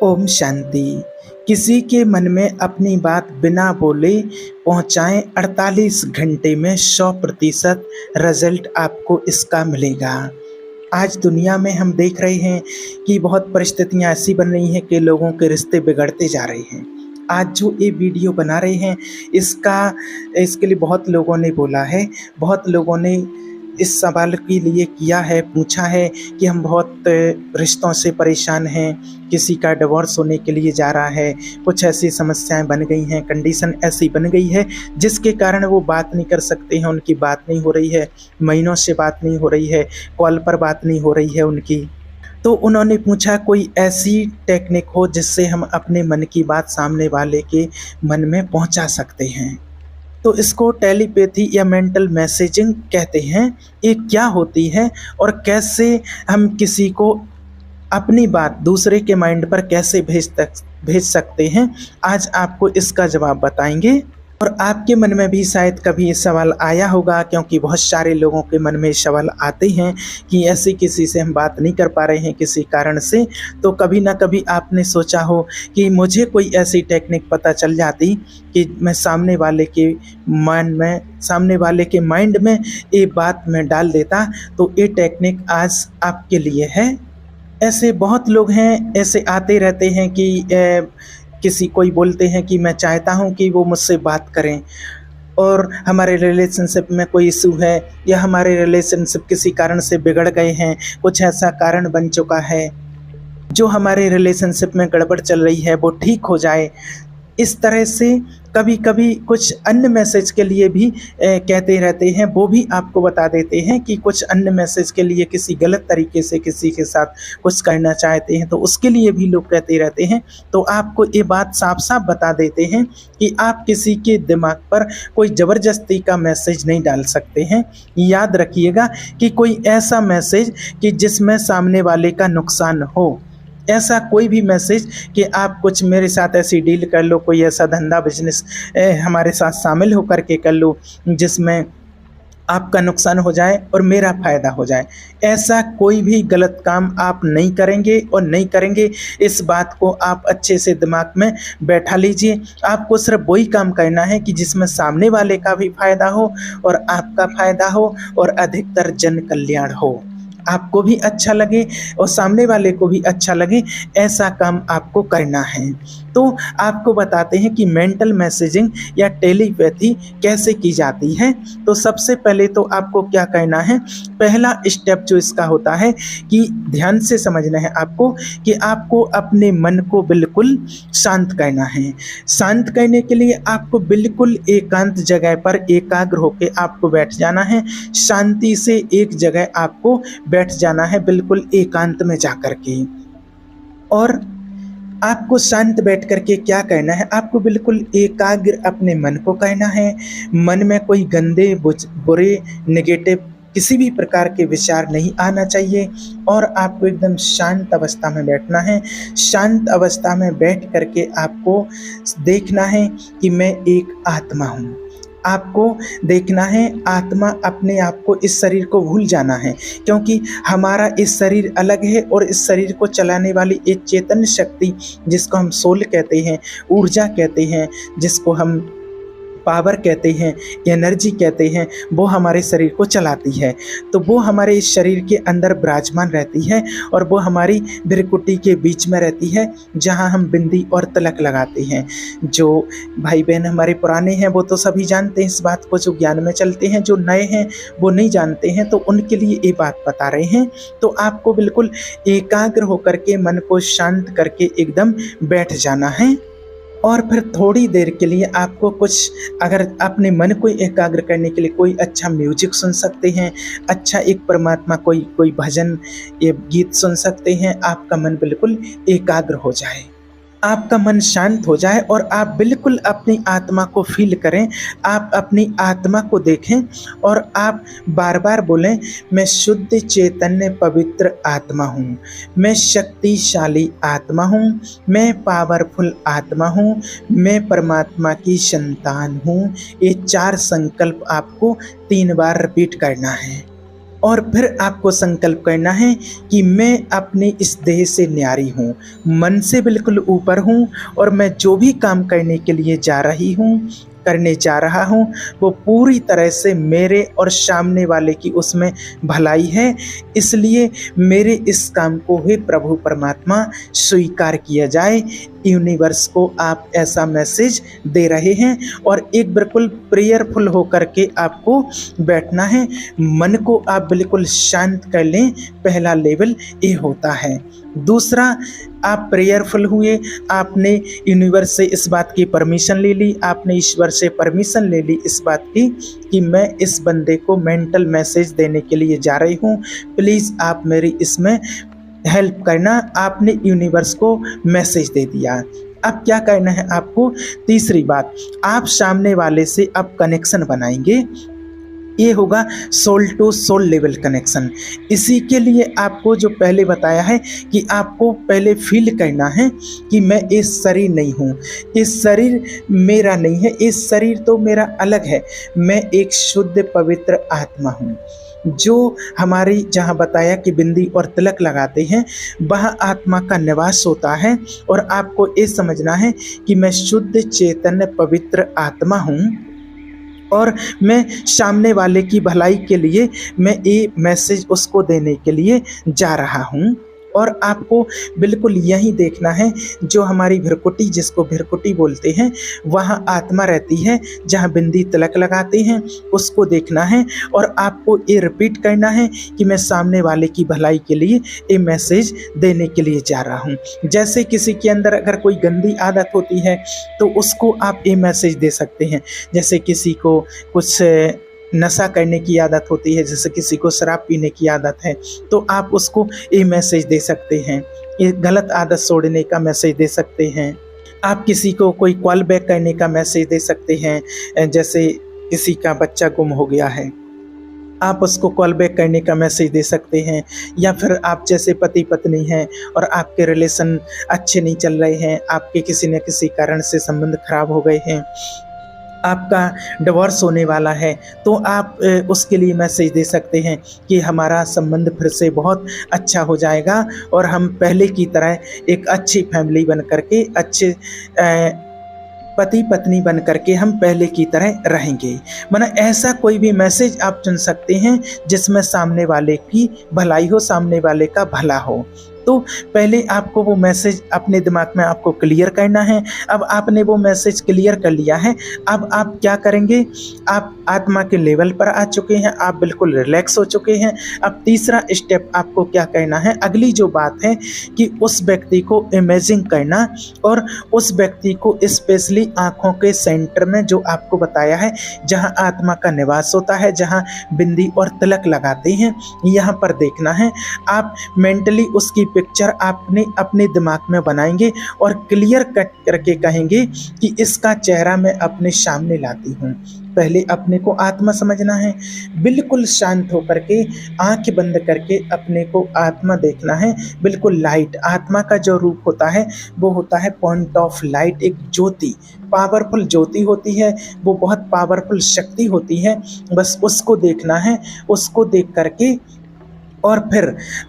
ओम शांति। किसी के मन में अपनी बात बिना बोले पहुंचाएं 48 घंटे में 100% रिजल्ट आपको इसका मिलेगा। आज दुनिया में हम देख रहे हैं कि बहुत परिस्थितियां ऐसी बन रही हैं कि लोगों के रिश्ते बिगड़ते जा रहे हैं। आज जो ये वीडियो बना रहे हैं इसके लिए बहुत लोगों ने बोला है, बहुत लोगों ने इस सवाल के लिए किया है, पूछा है कि हम बहुत रिश्तों से परेशान हैं, किसी का डिवोर्स होने के लिए जा रहा है, कुछ ऐसी समस्याएं बन गई हैं, कंडीशन ऐसी बन गई है जिसके कारण वो बात नहीं कर सकते हैं, उनकी बात नहीं हो रही है, महीनों से बात नहीं हो रही है, कॉल पर बात नहीं हो रही है उनकी। तो उन्होंने पूछा कोई ऐसी टेक्निक हो जिससे हम अपने मन की बात सामने वाले के मन में पहुंचा सकते हैं। तो इसको टेलीपैथी या मेंटल मैसेजिंग कहते हैं। ये क्या होती है और कैसे हम किसी को अपनी बात दूसरे के माइंड पर कैसे भेज सकते हैं, आज आपको इसका जवाब बताएंगे। और आपके मन में भी शायद कभी ये सवाल आया होगा, क्योंकि बहुत सारे लोगों के मन में ये सवाल आते हैं कि ऐसे किसी से हम बात नहीं कर पा रहे हैं किसी कारण से। तो कभी ना कभी आपने सोचा हो कि मुझे कोई ऐसी टेक्निक पता चल जाती कि मैं सामने वाले के माइंड में ये बात मैं डाल देता, तो ये टेक्निक आज आपके लिए है। ऐसे बहुत लोग हैं, ऐसे आते रहते हैं कि किसी कोई बोलते हैं कि मैं चाहता हूं कि वो मुझसे बात करें, और हमारे रिलेशनशिप में कोई इशू है या हमारे रिलेशनशिप किसी कारण से बिगड़ गए हैं, कुछ ऐसा कारण बन चुका है जो हमारे रिलेशनशिप में गड़बड़ चल रही है वो ठीक हो जाए। इस तरह से कभी कभी कुछ अन्य मैसेज के लिए भी कहते रहते हैं, वो भी आपको बता देते हैं कि कुछ अन्य मैसेज के लिए किसी गलत तरीके से किसी के साथ कुछ करना चाहते हैं तो उसके लिए भी लोग कहते रहते हैं। तो आपको ये बात साफ साफ बता देते हैं कि आप किसी के दिमाग पर कोई ज़बरदस्ती का मैसेज नहीं डाल सकते हैं। याद रखिएगा कि कोई ऐसा मैसेज कि जिसमें सामने वाले का नुकसान हो, ऐसा कोई भी मैसेज कि आप कुछ मेरे साथ ऐसी डील कर लो, कोई ऐसा धंधा बिजनेस हमारे साथ शामिल होकर के कर लो जिसमें आपका नुकसान हो जाए और मेरा फ़ायदा हो जाए, ऐसा कोई भी गलत काम आप नहीं करेंगे और नहीं करेंगे। इस बात को आप अच्छे से दिमाग में बैठा लीजिए। आपको सिर्फ वही काम करना है कि जिसमें सामने वाले का भी फ़ायदा हो और आपका फ़ायदा हो और अधिकतर जन कल्याण हो, आपको भी अच्छा लगे और सामने वाले को भी अच्छा लगे, ऐसा काम आपको करना है। तो आपको बताते हैं कि मेंटल मैसेजिंग या टेलीपैथी कैसे की जाती है। तो सबसे पहले तो आपको क्या करना है, पहला स्टेप जो इसका होता है कि ध्यान से समझना है आपको कि आपको अपने मन को बिल्कुल शांत करना है। शांत करने के लिए आपको बिल्कुल एकांत जगह पर एकाग्र होकर आपको बैठ जाना है। शांति से एक जगह आपको बैठ जाना है, बिल्कुल एकांत में जाकर के। और आपको शांत बैठ करके क्या करना है, आपको बिल्कुल एकाग्र अपने मन को करना है। मन में कोई गंदे बुरे नेगेटिव किसी भी प्रकार के विचार नहीं आना चाहिए और आपको एकदम शांत अवस्था में बैठना है। शांत अवस्था में बैठ करके आपको देखना है कि मैं एक आत्मा हूँ। आपको देखना है आत्मा, अपने आप को, इस शरीर को भूल जाना है, क्योंकि हमारा इस शरीर अलग है और इस शरीर को चलाने वाली एक चेतन शक्ति जिसको हम सोल कहते हैं, ऊर्जा कहते हैं, जिसको हम पावर कहते हैं, एनर्जी कहते हैं, वो हमारे शरीर को चलाती है। तो वो हमारे इस शरीर के अंदर विराजमान रहती है और वो हमारी भ्रिकुटी के बीच में रहती है, जहाँ हम बिंदी और तिलक लगाते हैं। जो भाई बहन हमारे पुराने हैं वो तो सभी जानते हैं इस बात को, जो ज्ञान में चलते हैं, जो नए हैं वो नहीं जानते हैं, तो उनके लिए ये बात बता रहे हैं। तो आपको बिल्कुल एकाग्र होकर के मन को शांत करके एकदम बैठ जाना है और फिर थोड़ी देर के लिए आपको कुछ, अगर अपने मन को एकाग्र करने के लिए कोई अच्छा म्यूजिक सुन सकते हैं, अच्छा एक परमात्मा कोई भजन या गीत सुन सकते हैं, आपका मन बिल्कुल एकाग्र हो जाए, आपका मन शांत हो जाए और आप बिल्कुल अपनी आत्मा को फील करें, आप अपनी आत्मा को देखें और आप बार बार बोलें, मैं शुद्ध चैतन्य पवित्र आत्मा हूँ, मैं शक्तिशाली आत्मा हूँ, मैं पावरफुल आत्मा हूँ, मैं परमात्मा की संतान हूँ। ये 4 संकल्प आपको 3 बार रिपीट करना है। और फिर आपको संकल्प करना है कि मैं अपने इस देह से न्यारी हूँ, मन से बिल्कुल ऊपर हूँ, और मैं जो भी काम करने के लिए जा रही हूँ, करने जा रहा हूँ, वो पूरी तरह से मेरे और सामने वाले की उसमें भलाई है। इसलिए मेरे इस काम को हे प्रभु परमात्मा स्वीकार किया जाए। यूनिवर्स को आप ऐसा मैसेज दे रहे हैं, और एक बिल्कुल प्रेयरफुल होकर के आपको बैठना है। मन को आप बिल्कुल शांत कर लें, पहला लेवल ये होता है। दूसरा, आप प्रेयरफुल हुए, आपने यूनिवर्स से इस बात की परमिशन ले ली, आपने ईश्वर से परमिशन ले ली इस बात की कि मैं इस बंदे को मेंटल मैसेज देने के लिए जा रही हूँ, प्लीज़ आप मेरी इसमें हेल्प करना। आपने यूनिवर्स को मैसेज दे दिया। अब क्या करना है आपको? तीसरी बात, आप सामने वाले से अब कनेक्शन बनाएंगे। ये होगा soul to soul level connection. इसी के लिए आपको जो पहले बताया है कि आपको पहले फील करना है कि मैं इस शरीर नहीं हूँ, इस शरीर मेरा नहीं है, इस शरीर तो मेरा अलग है, मैं एक शुद्ध पवित्र आत्मा हूँ। जो हमारी जहाँ बताया कि बिंदी और तिलक लगाते हैं, वह आत्मा का निवास होता है, और आपको ये समझना है कि मैं शुद्ध चैतन्य पवित्र आत्मा हूँ, और मैं सामने वाले की भलाई के लिए मैं ये मैसेज उसको देने के लिए जा रहा हूँ। और आपको बिल्कुल यही देखना है, जो हमारी भृकुटी, जिसको भृकुटी बोलते हैं, वहाँ आत्मा रहती है जहाँ बिंदी तिलक लगाते हैं, उसको देखना है। और आपको ये रिपीट करना है कि मैं सामने वाले की भलाई के लिए ये मैसेज देने के लिए जा रहा हूँ। जैसे किसी के अंदर अगर कोई गंदी आदत होती है तो उसको आप ये मैसेज दे सकते हैं। जैसे किसी को कुछ नशा करने की आदत होती है, जैसे किसी को शराब पीने की आदत है, तो आप उसको ये मैसेज दे सकते हैं। ये गलत आदत छोड़ने का मैसेज दे सकते हैं। आप किसी को कोई कॉल बैक करने का मैसेज दे सकते हैं। जैसे किसी का बच्चा गुम हो गया है, आप उसको कॉल बैक करने का मैसेज दे सकते हैं। या फिर आप जैसे पति पत्नी हैं और आपके रिलेशन अच्छे नहीं चल रहे हैं, आपके किसी न किसी कारण से संबंध खराब हो गए हैं, आपका डिवोर्स होने वाला है, तो आप उसके लिए मैसेज दे सकते हैं कि हमारा संबंध फिर से बहुत अच्छा हो जाएगा, और हम पहले की तरह एक अच्छी फैमिली बन करके, अच्छे पति पत्नी बन करके हम पहले की तरह रहेंगे। मतलब ऐसा कोई भी मैसेज आप चुन सकते हैं जिसमें सामने वाले की भलाई हो, सामने वाले का भला हो। तो पहले आपको वो मैसेज अपने दिमाग में आपको क्लियर करना है। अब आपने वो मैसेज क्लियर कर लिया है, अब आप क्या करेंगे? आप आत्मा के लेवल पर आ चुके हैं, आप बिल्कुल रिलैक्स हो चुके हैं। अब तीसरा स्टेप आपको क्या करना है? अगली जो बात है कि उस व्यक्ति को इमेजिन करना, और उस व्यक्ति को स्पेशली आँखों के सेंटर में, जो आपको बताया है जहाँ आत्मा का निवास होता है, जहाँ बिंदी और तिलक लगाते हैं, यहाँ पर देखना है। आप मेंटली उसकी पिक्चर आपने अपने दिमाग में बनाएंगे और क्लियर कट करके कहेंगे कि इसका चेहरा मैं अपने सामने लाती हूँ। पहले अपने को आत्मा समझना है, बिल्कुल शांत होकर के, आंख बंद करके अपने को आत्मा देखना है, बिल्कुल लाइट। आत्मा का जो रूप होता है वो होता है पॉइंट ऑफ लाइट, एक ज्योति, पावरफुल ज्योति होती है, वो बहुत पावरफुल शक्ति होती है। बस उसको देखना है, उसको देख करके, और फिर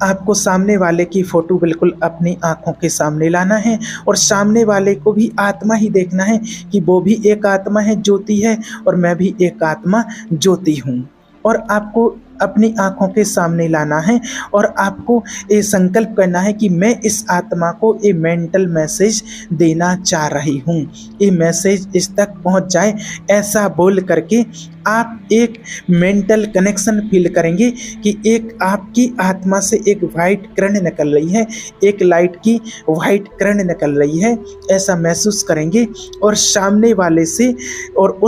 आपको सामने वाले की फ़ोटो बिल्कुल अपनी आँखों के सामने लाना है, और सामने वाले को भी आत्मा ही देखना है कि वो भी एक आत्मा है, ज्योति है, और मैं भी एक आत्मा ज्योति हूँ। और आपको अपनी आँखों के सामने लाना है, और आपको ये संकल्प करना है कि मैं इस आत्मा को ये मेंटल मैसेज देना चाह रही हूँ, ये मैसेज इस तक पहुँच जाए। ऐसा बोल करके आप एक मेंटल कनेक्शन फील करेंगे कि एक आपकी आत्मा से एक वाइट किरण निकल रही है, एक लाइट की वाइट किरण निकल रही है, ऐसा महसूस करेंगे। और सामने वाले से और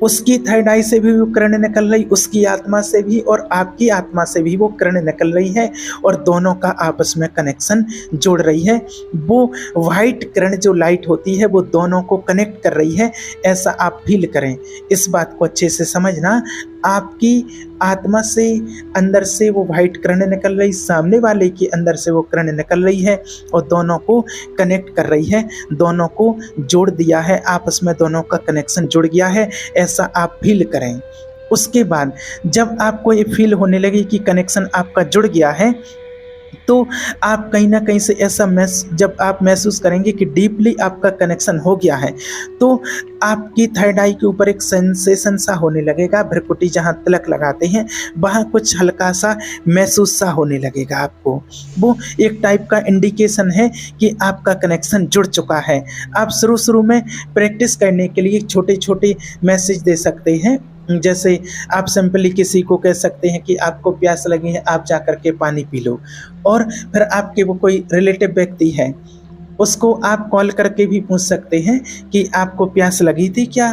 उसकी थर्ड आई से भी वो किरण निकल रही, उसकी आत्मा से भी और आपकी आत्मा से भी वो किरण निकल रही है, और दोनों का आपस में कनेक्शन जोड़ रही है। वो वाइट किरण जो लाइट होती है वो दोनों को कनेक्ट कर रही है, ऐसा आप फील करें। इस बात को अच्छे से समझना, आपकी आत्मा से अंदर से वो वाइट किरण निकल रही, सामने वाले के अंदर से वो किरण निकल रही है, और दोनों को कनेक्ट कर रही है, दोनों को जोड़ दिया है, आपस में दोनों का कनेक्शन जुड़ गया है, ऐसा आप फील करें। उसके बाद जब आपको ये फ़ील होने लगे कि कनेक्शन आपका जुड़ गया है, तो आप कहीं न कहीं से ऐसा जब आप महसूस करेंगे कि डीपली आपका कनेक्शन हो गया है, तो आपकी थर्ड आई के ऊपर एक सेंसेशन सा होने लगेगा, भ्रुकुटी जहाँ तिलक लगाते हैं, वहाँ कुछ हल्का-सा महसूस सा होने लगेगा आपको। वो एक टाइप का इंडिकेशन है कि आपका कनेक्शन जुड़ चुका है। आप शुरू-शुरू में प्रैक्टिस करने के लिए छोटे-छोटे मैसेज दे सकते हैं। जैसे आप सिंपली किसी को कह सकते हैं कि आपको प्यास लगी है, आप जा कर के पानी पी लो। और फिर आपके वो कोई रिलेटिव व्यक्ति है, उसको आप कॉल करके भी पूछ सकते हैं कि आपको प्यास लगी थी क्या?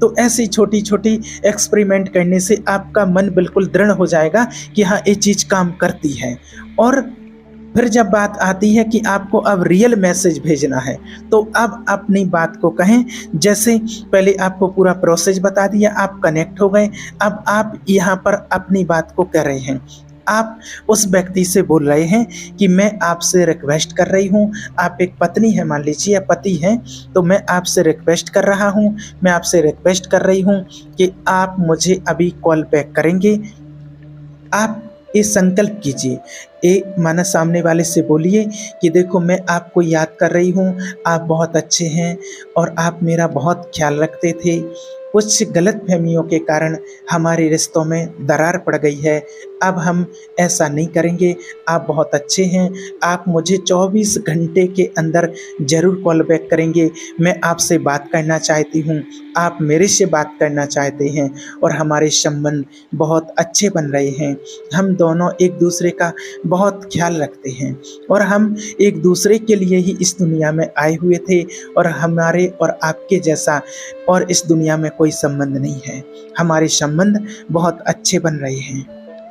तो ऐसी छोटी-छोटी एक्सपेरिमेंट करने से आपका मन बिल्कुल दृढ़ हो जाएगा कि हाँ, ये चीज़ काम करती है। और फिर जब बात आती है कि आपको अब रियल मैसेज भेजना है, तो अब अपनी बात को कहें। जैसे पहले आपको पूरा प्रोसेस बता दिया, आप कनेक्ट हो गए, अब आप यहाँ पर अपनी बात को कह रहे हैं। आप उस व्यक्ति से बोल रहे हैं कि मैं आपसे रिक्वेस्ट कर रही हूँ, आप एक पत्नी हैं मान लीजिए या पति हैं, तो मैं आपसे रिक्वेस्ट कर रहा हूँ, मैं आपसे रिक्वेस्ट कर रही हूँ कि आप मुझे अभी कॉल बैक करेंगे। आप ये संकल्प कीजिए, ये माना सामने वाले से बोलिए कि देखो मैं आपको याद कर रही हूँ, आप बहुत अच्छे हैं और आप मेरा बहुत ख्याल रखते थे। कुछ गलतफ़हमियों के कारण हमारे रिश्तों में दरार पड़ गई है, अब हम ऐसा नहीं करेंगे। आप बहुत अच्छे हैं, आप मुझे 24 घंटे के अंदर ज़रूर कॉल बैक करेंगे। मैं आपसे बात करना चाहती हूँ, आप मेरे से बात करना चाहते हैं और हमारे संबंध बहुत अच्छे बन रहे हैं। हम दोनों एक दूसरे का बहुत ख्याल रखते हैं और हम एक दूसरे के लिए ही इस दुनिया में आए हुए थे और हमारे और आपके जैसा और इस दुनिया में कोई संबंध नहीं है। हमारे संबंध बहुत अच्छे बन रहे हैं।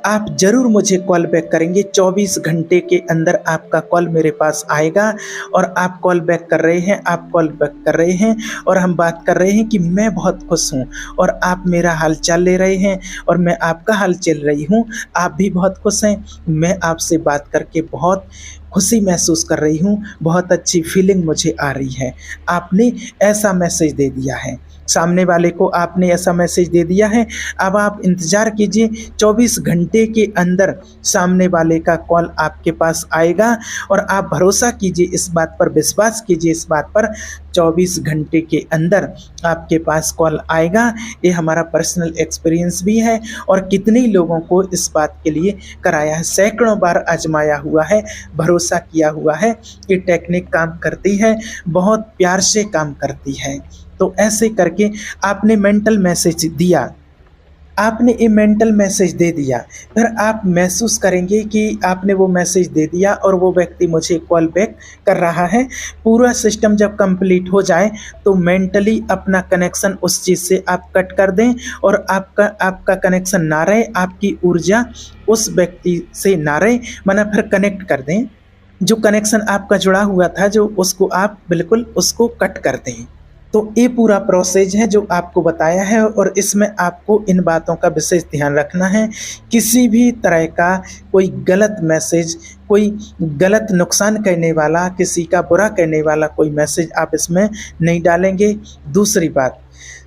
आप ज़रूर मुझे कॉल बैक करेंगे, 24 घंटे के अंदर आपका कॉल मेरे पास आएगा और आप कॉल बैक कर रहे हैं, आप कॉल बैक कर रहे हैं और हम बात कर रहे हैं कि मैं बहुत खुश हूँ और आप मेरा हाल चाल ले रहे हैं और मैं आपका हाल चल रही हूँ, आप भी बहुत खुश हैं। मैं आपसे बात करके बहुत खुशी महसूस कर रही हूँ, बहुत अच्छी फीलिंग मुझे आ रही है। आपने ऐसा मैसेज दे दिया है, सामने वाले को आपने ऐसा मैसेज दे दिया है। अब आप इंतज़ार कीजिए, 24 घंटे के अंदर सामने वाले का कॉल आपके पास आएगा और आप भरोसा कीजिए इस बात पर, विश्वास कीजिए इस बात पर, 24 घंटे के अंदर आपके पास कॉल आएगा। ये हमारा पर्सनल एक्सपीरियंस भी है और कितने लोगों को इस बात के लिए कराया है, सैकड़ों बार आजमाया हुआ है, भरोसा किया हुआ है कि टेक्निक काम करती है, बहुत प्यार से काम करती है। तो ऐसे करके आपने मेंटल मैसेज दिया, आपने ये मेंटल मैसेज दे दिया, फिर आप महसूस करेंगे कि आपने वो मैसेज दे दिया और वो व्यक्ति मुझे कॉल बैक कर रहा है। पूरा सिस्टम जब कंप्लीट हो जाए तो मेंटली अपना कनेक्शन उस चीज़ से आप कट कर दें और आपका कनेक्शन ना रहे, आपकी ऊर्जा उस व्यक्ति से ना रहे, माना फिर कनेक्ट कर दें। जो कनेक्शन आपका जुड़ा हुआ था, जो उसको आप बिल्कुल उसको कट कर दें। तो ये पूरा प्रोसेस है जो आपको बताया है और इसमें आपको इन बातों का विशेष ध्यान रखना है। किसी भी तरह का कोई गलत मैसेज, कोई गलत नुकसान करने वाला, किसी का बुरा करने वाला कोई मैसेज आप इसमें नहीं डालेंगे। दूसरी बात,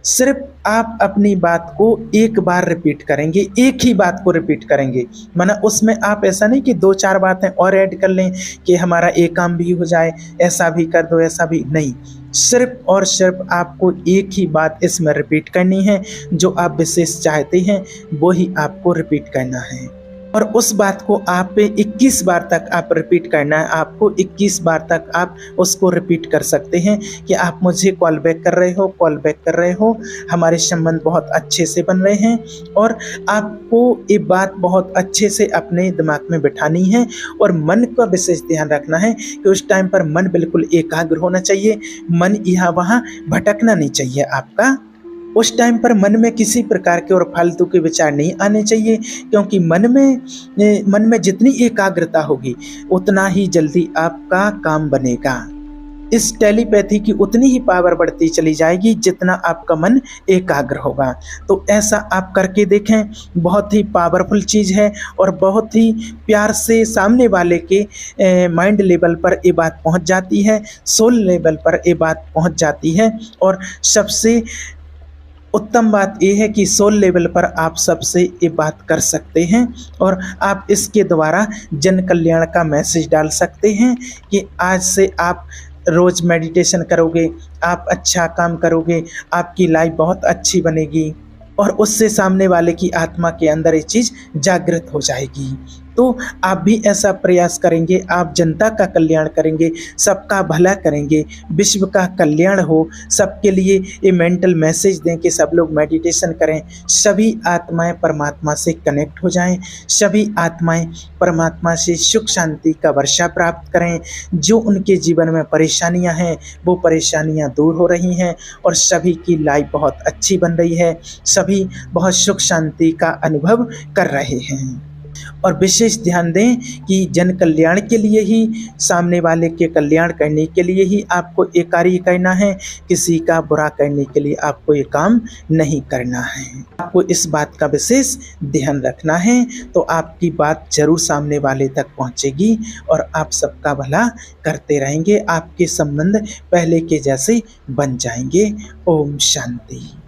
सिर्फ आप अपनी बात को एक बार रिपीट करेंगे, एक ही बात को रिपीट करेंगे, माना उसमें आप ऐसा नहीं कि 2-4 बातें और ऐड कर लें कि हमारा एक काम भी हो जाए, ऐसा भी कर दो, ऐसा भी नहीं। सिर्फ और सिर्फ आपको एक ही बात इसमें रिपीट करनी है, जो आप विशेष चाहते हैं वो ही आपको रिपीट करना है और उस बात को आप 21 बार तक आप रिपीट करना है। आपको 21 बार तक आप उसको रिपीट कर सकते हैं कि आप मुझे कॉल बैक कर रहे हो, कॉल बैक कर रहे हो, हमारे संबंध बहुत अच्छे से बन रहे हैं। और आपको ये बात बहुत अच्छे से अपने दिमाग में बिठानी है और मन का विशेष ध्यान रखना है कि उस टाइम पर मन बिल्कुल एकाग्र होना चाहिए, मन यहाँ वहाँ भटकना नहीं चाहिए आपका। उस टाइम पर मन में किसी प्रकार के और फालतू के विचार नहीं आने चाहिए, क्योंकि मन में जितनी एकाग्रता होगी उतना ही जल्दी आपका काम बनेगा। इस टेलीपैथी की उतनी ही पावर बढ़ती चली जाएगी जितना आपका मन एकाग्र होगा। तो ऐसा आप करके देखें, बहुत ही पावरफुल चीज़ है और बहुत ही प्यार से सामने वाले के माइंड लेवल पर ये बात पहुंच जाती है, सोल लेवल पर ये बात पहुंच जाती है और सबसे उत्तम बात ये है कि सोल लेवल पर आप सबसे ये बात कर सकते हैं और आप इसके द्वारा जन कल्याण का मैसेज डाल सकते हैं कि आज से आप रोज़ मेडिटेशन करोगे, आप अच्छा काम करोगे, आपकी लाइफ बहुत अच्छी बनेगी और उससे सामने वाले की आत्मा के अंदर ये चीज़ जागृत हो जाएगी। तो आप भी ऐसा प्रयास करेंगे, आप जनता का कल्याण करेंगे, सबका भला करेंगे, विश्व का कल्याण हो, सबके लिए ये मेंटल मैसेज दें कि सब लोग मेडिटेशन करें, सभी आत्माएं परमात्मा से कनेक्ट हो जाएं, सभी आत्माएं परमात्मा से सुख शांति का वर्षा प्राप्त करें, जो उनके जीवन में परेशानियां हैं वो परेशानियां दूर हो रही हैं और सभी की लाइफ बहुत अच्छी बन रही है, सभी बहुत सुख शांति का अनुभव कर रहे हैं। और विशेष ध्यान दें कि जन कल्याण के लिए ही, सामने वाले के कल्याण करने के लिए ही आपको ये कार्य करना है, किसी का बुरा करने के लिए आपको ये काम नहीं करना है। आपको इस बात का विशेष ध्यान रखना है, तो आपकी बात जरूर सामने वाले तक पहुंचेगी और आप सबका भला करते रहेंगे, आपके संबंध पहले के जैसे बन जाएंगे। ओम शांति।